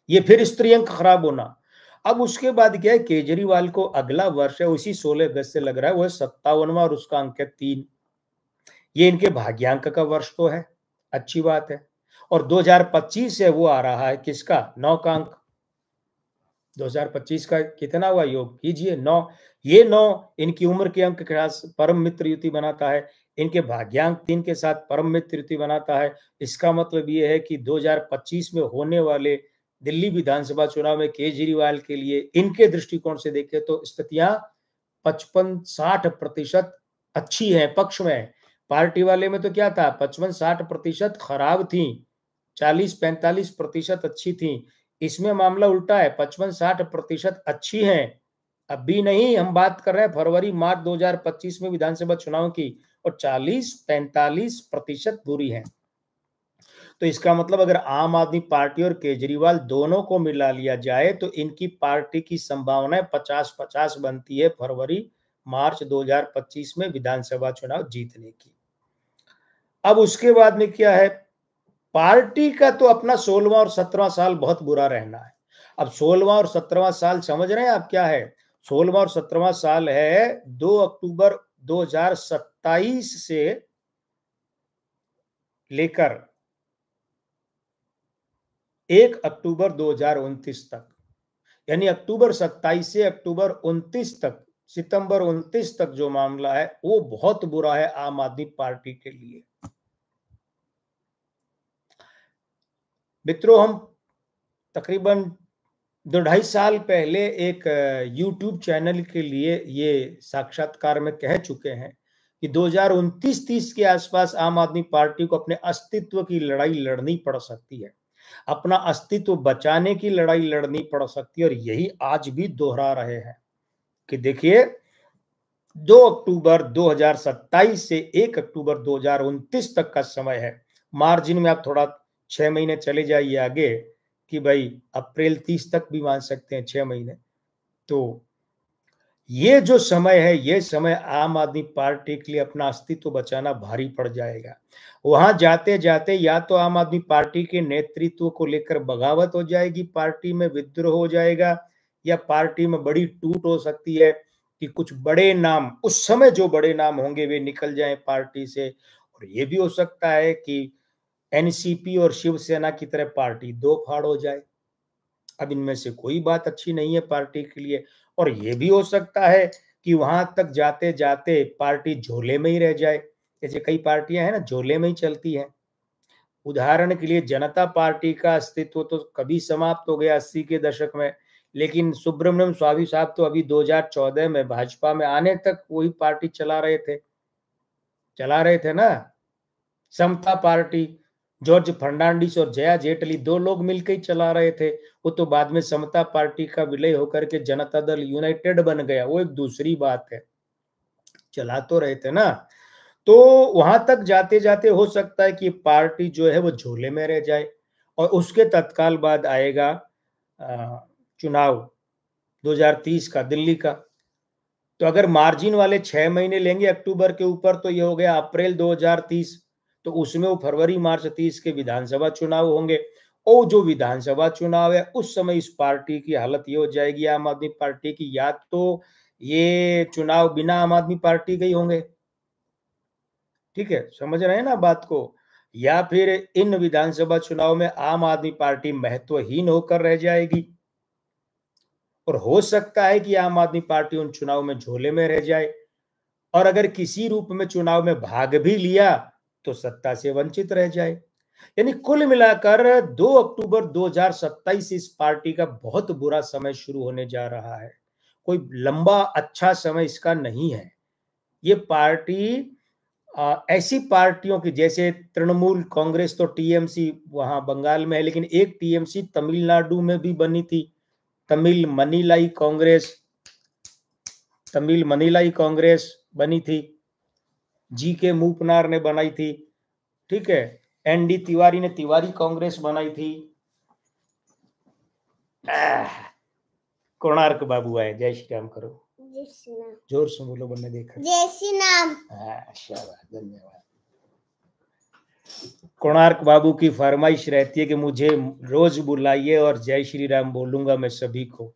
[SPEAKER 1] ये फिर स्त्री अंक खराब होना। अब उसके बाद क्या है, केजरीवाल को अगला वर्ष है, उसी 16 अगस्त से लग रहा है, वो 57वां और उसका अंक है 3। ये इनके भाग्यांक का वर्ष तो है, अच्छी बात है। और 2025 से वो आ रहा है किसका, 9 का अंक। 2025 का कितना हुआ, योग कीजिए 9। ये 9 इनकी उम्र के अंक के साथ परम मित्र युति बनाता है, इनके भाग्यांक 3 के साथ परम मित्र युति बनाता है। इसका मतलब ये है कि 2025 में होने वाले दिल्ली विधानसभा चुनाव में केजरीवाल के लिए इनके दृष्टिकोण से देखें तो स्थितियां 55-60% अच्छी है, पक्ष में। पार्टी वाले में तो क्या था, 55-60% खराब थी, 40-45% अच्छी थी। इसमें मामला उल्टा है, 55-60% अच्छी हैं। अभी नहीं, हम बात कर रहे हैं फरवरी मार्च 2025 में विधानसभा चुनाव की, और 40-45% बुरी है। तो इसका मतलब अगर आम आदमी पार्टी और केजरीवाल दोनों को मिला लिया जाए तो इनकी पार्टी की संभावनाएं 50-50 बनती है फरवरी मार्च 2025 में विधानसभा चुनाव जीतने की। अब उसके बाद में क्या है, पार्टी का तो अपना 16वां और 17वां साल बहुत बुरा रहना है। अब 16वां और 17वां साल समझ रहे हैं आप क्या है, 16वां और 17वां साल है 2 अक्टूबर 2027 से लेकर 1 अक्टूबर 2029 तक, यानी अक्टूबर 27 से अक्टूबर 29 तक, सितंबर 29 तक जो मामला है वो बहुत बुरा है आम आदमी पार्टी के लिए। मित्रों, हम तकरीबन 2 ढाई साल पहले एक यूट्यूब चैनल के लिए ये साक्षात्कार में कह चुके हैं कि 2029-30 के आसपास आम आदमी पार्टी को अपने अस्तित्व की लड़ाई लड़नी पड़ सकती है, अपना अस्तित्व बचाने की लड़ाई लड़नी पड़ सकती है। और यही आज भी दोहरा रहे हैं कि देखिए 2 अक्टूबर 2027 से 1 अक्टूबर 2029 तक का समय है। मार्जिन में आप थोड़ा 6 महीने चले जाइए आगे कि भाई अप्रैल 30 तक भी मान सकते हैं, 6 महीने। तो ये जो समय है, ये समय आम आदमी पार्टी के लिए अपना अस्तित्व बचाना भारी पड़ जाएगा। वहां जाते जाते या तो आम आदमी पार्टी के नेतृत्व को लेकर बगावत हो जाएगी, पार्टी में विद्रोह हो जाएगा, या पार्टी में बड़ी टूट हो सकती है कि कुछ बड़े नाम, उस समय जो बड़े नाम होंगे वे निकल जाएं पार्टी से। और ये भी हो सकता है कि एनसीपी और शिवसेना की तरह पार्टी दो फाड़ हो जाए। अब इनमें से कोई बात अच्छी नहीं है पार्टी के लिए। और ये भी हो सकता है कि वहां तक जाते जाते पार्टी झोले में ही रह जाए। जैसे कई पार्टियां हैं ना, झोले में ही चलती हैं। उदाहरण के लिए जनता पार्टी का अस्तित्व तो कभी समाप्त हो गया 80 के दशक में, लेकिन सुब्रमण्यम स्वामी साहब तो अभी 2014 में भाजपा में आने तक वही पार्टी चला रहे थे ना। समता पार्टी, जॉर्ज फर्नांडिस और जया जेटली दो लोग मिलकर ही चला रहे थे। वो तो बाद में समता पार्टी का विलय होकर के जनता दल यूनाइटेड बन गया, वो एक दूसरी बात है। चला तो रहे थे ना। तो वहां तक जाते जाते हो सकता है कि पार्टी जो है वो झोले में रह जाए। और उसके तत्काल बाद आएगा चुनाव 2030 का, दिल्ली का। तो अगर मार्जिन वाले 6 महीने लेंगे अक्टूबर के ऊपर, तो ये हो गया अप्रैल 2030। तो उसमें वो फरवरी मार्च 30 के विधानसभा चुनाव होंगे। और जो विधानसभा चुनाव है उस समय इस पार्टी की हालत ये हो जाएगी, आम आदमी पार्टी की, या तो ये चुनाव बिना आम आदमी पार्टी के ही होंगे। ठीक है, समझ रहे हैं ना बात को। या फिर इन विधानसभा चुनाव में आम आदमी पार्टी महत्वहीन होकर रह जाएगी। और हो सकता है कि आम आदमी पार्टी उन चुनाव में झोले में रह जाए। और अगर किसी रूप में चुनाव में भाग भी लिया तो सत्ता से वंचित रह जाए। यानी कुल मिलाकर 2 अक्टूबर 2027 इस पार्टी का बहुत बुरा समय शुरू होने जा रहा है। कोई लंबा अच्छा समय इसका नहीं है। ये पार्टी ऐसी पार्टियों की, जैसे तृणमूल कांग्रेस तो टीएमसी वहां बंगाल में है, लेकिन एक टीएमसी तमिलनाडु में भी बनी थी, तमिल मनीलाई कांग्रेस बनी थी, जी के मूपनार ने बनाई थी। ठीक है, एनडी तिवारी ने तिवारी कांग्रेस बनाई थी। कोणार्क बाबू आए, जय श्री राम करो, जोर से बोलो, बनने देखा, जय श्री राम। शाबाश, धन्यवाद। कोणार्क बाबू की फरमाइश रहती है कि मुझे रोज बुलाइए और जय श्री राम बोलूंगा मैं सभी को।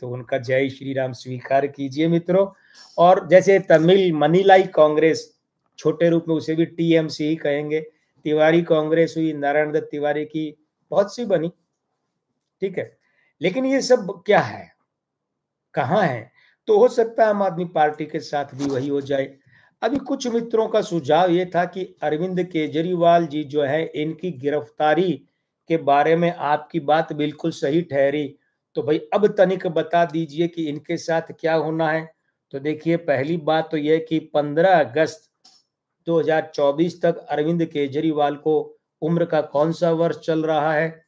[SPEAKER 1] तो उनका जय श्री राम स्वीकार कीजिए मित्रों। और जैसे तमिल मनीलाई कांग्रेस, छोटे रूप में उसे भी टीएमसी ही कहेंगे, तिवारी कांग्रेस हुई, नारायण दत्त तिवारी की बहुत सी बनी। ठीक है, लेकिन ये सब क्या है, कहाँ है? तो हो सकता है आम आदमी पार्टी के साथ भी वही हो जाए। अभी कुछ मित्रों का सुझाव ये था कि अरविंद केजरीवाल जी जो है, इनकी गिरफ्तारी के बारे में आपकी बात बिल्कुल सही ठहरी। तो भाई अब तनिक बता दीजिए कि इनके साथ क्या होना है। तो देखिए, पहली बात तो यह कि 15 अगस्त 2024 तक अरविंद केजरीवाल को उम्र का कौन सा वर्ष चल रहा है?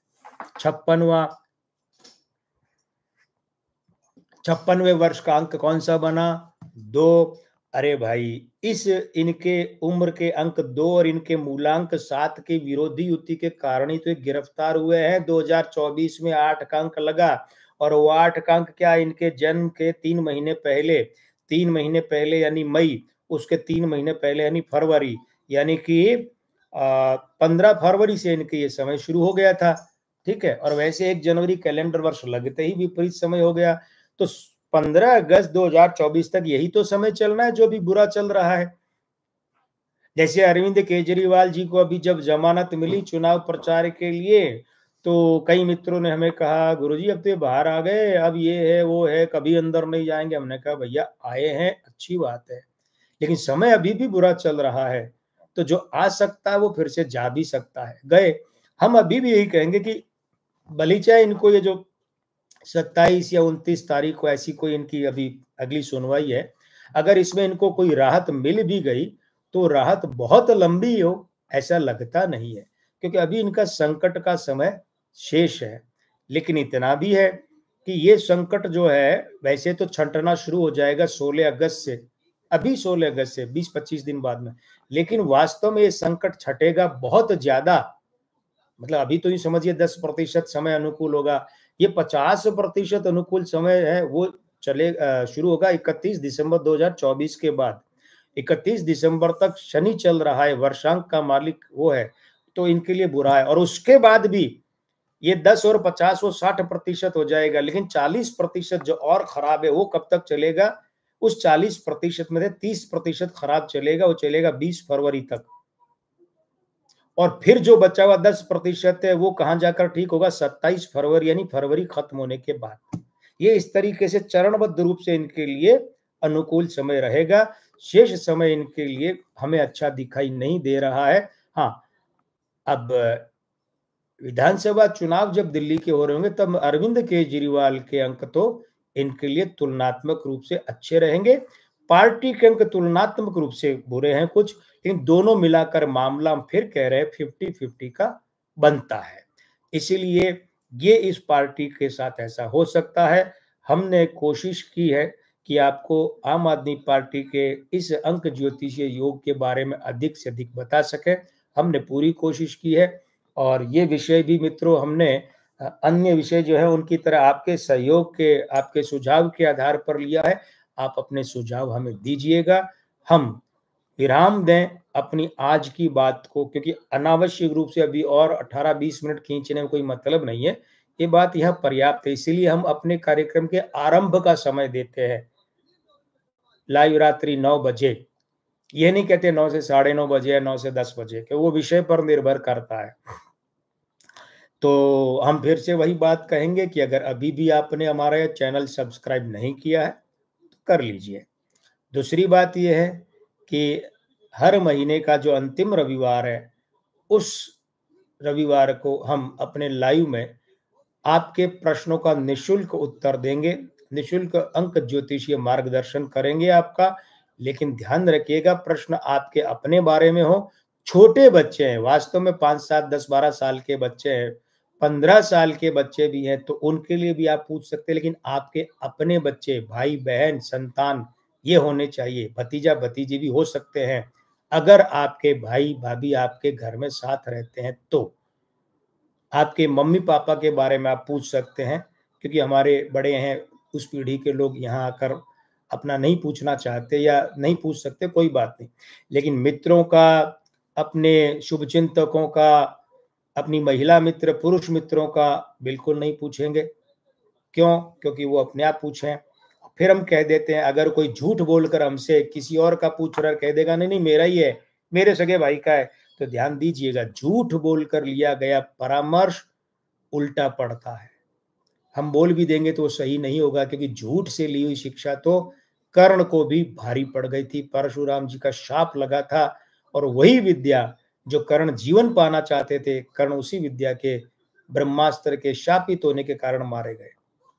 [SPEAKER 1] 56वें वर्ष का अंक कौन सा बना? 2। अरे भाई, इस इनके उम्र के अंक 2 और इनके मूलांक 7 के विरोधी युति के कारण ही तो गिरफ्तार हुए हैं। 2024 में 8 का अंक लगा, और वो 8 का अंक क्या, इनके जन्म के 3 महीने पहले यानी मई, उसके 3 महीने पहले यानी फरवरी, यानी कि 15 फरवरी से इनके ये समय शुरू हो गया था। ठीक है, और वैसे 1 जनवरी कैलेंडर वर्ष लगते ही विपरीत समय हो गया। तो 15 अगस्त 2024 तक यही तो समय चलना है जो भी बुरा चल रहा है। जैसे अरविंद केजरीवाल जी को अभी जब जमानत मिली चुनाव प्रचार के लिए, तो कई मित्रों ने हमें कहा, गुरुजी अब तो ये बाहर आ गए, अब ये है वो है, कभी अंदर नहीं जाएंगे। हमने कहा भैया आए हैं, अच्छी बात है, लेकिन समय अभी भी बुरा चल रहा है। तो जो आ सकता है वो फिर से जा भी सकता है। गए, हम अभी भी यही कहेंगे कि भली चाहे इनको ये जो 27 या 29 तारीख को ऐसी कोई इनकी अभी अगली सुनवाई है। अगर इसमें इनको कोई राहत मिल भी गई, तो राहत बहुत लंबी हो, ऐसा लगता नहीं है, क्योंकि अभी इनका संकट का समय शेष है। लेकिन इतना भी है कि ये संकट जो है, वैसे तो छंटना शुरू हो जाएगा 16 अगस्त से, अभी 16 अगस्त से 20-25 दिन बाद में, लेकिन वास्तव में ये संकट छटेगा बहुत ज्यादा। मतलब अभी तो ये समझिए 10% समय अनुकूल होगा, ये 50% अनुकूल समय है, वो चले शुरू होगा 31 दिसंबर 2024 के बाद। 31 दिसंबर तक शनि चल रहा है, वर्षांक का मालिक वो है, तो इनके लिए बुरा है। और उसके बाद भी ये 10 और 50 वो 60% हो जाएगा, लेकिन 40% जो और खराब है वो कब तक चलेगा? उस 40% में से 30% खराब चलेगा, वो चलेगा 20 फरवरी तक। और फिर जो बचा हुआ 10% है वो कहां जाकर ठीक होगा? 27 फरवरी, यानी फरवरी खत्म होने के बाद। ये इस तरीके से चरणबद्ध रूप से इनके लिए अनुकूल समय रहेगा। शेष समय इनके लिए हमें अच्छा दिखाई नहीं दे रहा है। हाँ, अब विधानसभा चुनाव जब दिल्ली के हो रहे होंगे, तब अरविंद केजरीवाल के अंक तो इनके लिए तुलनात्मक रूप से अच्छे रहेंगे। पार्टी के अंक तुलनात्मक रूप से बुरे हैं कुछ, लेकिन दोनों मिलाकर मामला हम फिर कह रहे हैं 50-50 का बनता है। इसीलिए ये इस पार्टी के साथ ऐसा हो सकता है। हमने कोशिश की है कि आपको आम आदमी पार्टी के इस अंक ज्योतिषीय योग के बारे में अधिक से अधिक बता सके, हमने पूरी कोशिश की है। और ये विषय भी मित्रों हमने अन्य विषय जो है उनकी तरह आपके सहयोग के, आपके सुझाव के आधार पर लिया है। आप अपने सुझाव हमें दीजिएगा, हम विराम दें अपनी आज की बात को, क्योंकि अनावश्यक रूप से अभी और 18-20 मिनट खींचने में कोई मतलब नहीं है। ये बात यहाँ पर्याप्त है, इसीलिए हम अपने कार्यक्रम के आरंभ का समय देते हैं लाइव रात्रि 9 बजे। ये नहीं कहते 9 से 9:30 बजे या 9 से 10 बजे, कि वो विषय पर निर्भर करता है। तो हम फिर से वही बात कहेंगे कि अगर अभी भी आपने हमारा ये चैनल सब्सक्राइब नहीं किया है, तो कर लीजिए। दूसरी बात ये है कि हर महीने का जो अंतिम रविवार है, उस रविवार को हम अपने लाइव में आपके प्रश्नों का निःशुल्क उत्तर देंगे, निःशुल्क अंक ज्योतिषीय मार्गदर्शन करेंगे आपका। लेकिन ध्यान रखिएगा, प्रश्न आपके अपने बारे में हो। छोटे बच्चे हैं, वास्तव में 5, 7, 10, 12 साल के बच्चे हैं, 15 साल के बच्चे भी हैं, तो उनके लिए भी आप पूछ सकते हैं। लेकिन आपके अपने बच्चे, भाई बहन, संतान ये होने चाहिए, भतीजा भतीजी भी हो सकते हैं। अगर आपके भाई भाभी आपके घर में साथ रहते हैं, तो आपके मम्मी पापा के बारे में आप पूछ सकते हैं, क्योंकि हमारे बड़े हैं, उस पीढ़ी के लोग यहाँ आकर अपना नहीं पूछना चाहते या नहीं पूछ सकते, कोई बात नहीं। लेकिन मित्रों का, अपने शुभचिंतकों का, अपनी महिला मित्र, पुरुष मित्रों का बिल्कुल नहीं पूछेंगे। क्यों? क्योंकि वो अपने आप पूछें। फिर हम कह देते हैं, अगर कोई झूठ बोलकर हमसे किसी और का पूछ रहा है, कह देगा नहीं नहीं मेरा ही है, मेरे सगे भाई का है, तो ध्यान दीजिएगा, झूठ बोलकर लिया गया परामर्श उल्टा पड़ता है। हम बोल भी देंगे तो सही नहीं होगा, क्योंकि झूठ से ली हुई शिक्षा तो कर्ण को भी भारी पड़ गई थी। परशुराम जी का शाप लगा था, और वही विद्या जो कर्ण जीवन पाना चाहते थे, कर्ण उसी विद्या के ब्रह्मास्त्र के शापित होने के कारण मारे गए।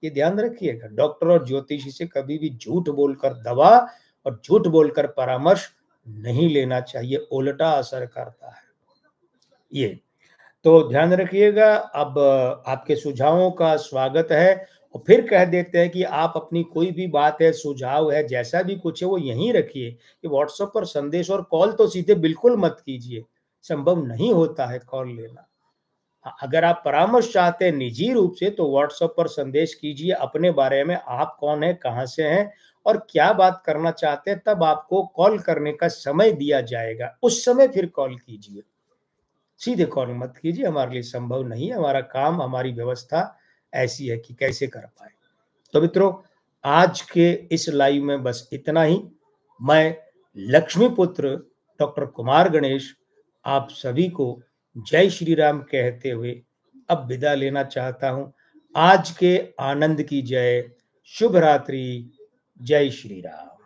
[SPEAKER 1] ये ध्यान रखिएगा, डॉक्टर और ज्योतिषी से कभी भी झूठ बोलकर दवा और झूठ बोलकर परामर्श नहीं लेना चाहिए, उल्टा असर करता है ये। तो ध्यान रखिएगा। अब आपके सुझावों का स्वागत है, और फिर कह देते हैं कि आप अपनी कोई भी बात है, सुझाव है, जैसा भी कुछ है वो यहीं रखिए। कि व्हाट्सएप पर संदेश और कॉल तो सीधे बिल्कुल मत कीजिए, संभव नहीं होता है कॉल लेना। हाँ, अगर आप परामर्श चाहते हैं निजी रूप से, तो व्हाट्सएप पर संदेश कीजिए अपने बारे में, आप कौन है, कहाँ से हैं और क्या बात करना चाहते हैं, तब आपको कॉल करने का समय दिया जाएगा, उस समय फिर कॉल कीजिए। सीधे कॉल मत कीजिए, हमारे लिए संभव नहीं है, हमारा काम, हमारी व्यवस्था ऐसी है कि कैसे कर पाए। तो मित्रों, आज के इस लाइव में बस इतना ही। मैं लक्ष्मीपुत्र डॉक्टर कुमार गणेश आप सभी को जय श्री राम कहते हुए अब विदा लेना चाहता हूं। आज के आनंद की जय, शुभ रात्रि, जय श्री राम।